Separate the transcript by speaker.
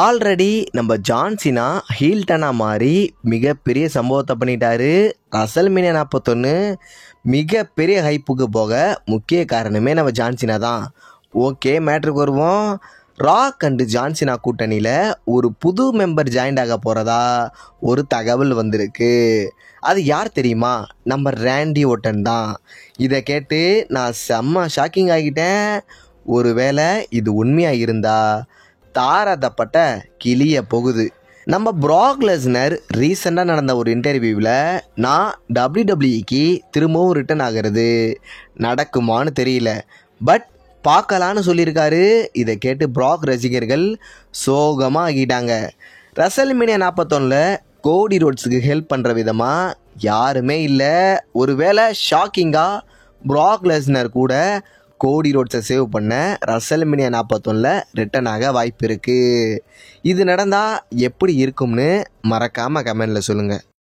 Speaker 1: Already நம்ம John Cena ஹீல்டனா மாறி மிகப்பெரிய சம்பவத்தை பண்ணிட்டாரு. ரசல்மேனியா 41 மிகப்பெரிய ஹைப்புக்கு போக முக்கிய காரணமே நம்ம ஜான்சினா தான். ஓகே, மேட்ருக்கு வருவோம். ராக் அண்டு ஜான்சினா கூட்டணியில் ஒரு புது மெம்பர் ஜாயின் ஆக போகிறதா ஒரு தகவல் வந்திருக்கு. அது யார் தெரியுமா? நம்ம ரேண்டி ஓட்டன் தான். இதை கேட்டு நான் செம்ம ஷாக்கிங் ஆகிட்டேன். ஒருவேளை இது உண்மையாக இருந்தா தாரதப்பட்ட கிளிய போகுது. நம்ம ப்ராக் லெஸ்னர் ரீசெண்டாக நடந்த ஒரு இன்டர்வியூவில் நான் WWE திரும்பவும் ரிட்டர்ன் ஆகிறது நடக்குமான்னு தெரியல, பட் பார்க்கலான்னு சொல்லியிருக்காரு. இதை கேட்டு ப்ராக் ரசிகர்கள் சோகமாக ஆகிட்டாங்க. ரசல்மேனியா 41 கோடி ரோட்ஸுக்கு ஹெல்ப் பண்ணுற விதமாக யாருமே இல்லை. ஒருவேளை ஷாக்கிங்காக ப்ராக் லெஸ்னர் கூட கோடி ரோட்ஸை சேவ் பண்ண ரசல்மேனியா 41 ரிட்டர்ன் ஆக வாய்ப்பு இருக்குது. இது நடந்தால் எப்படி இருக்கும்னு மறக்காமல் கமெண்டில் சொல்லுங்கள்.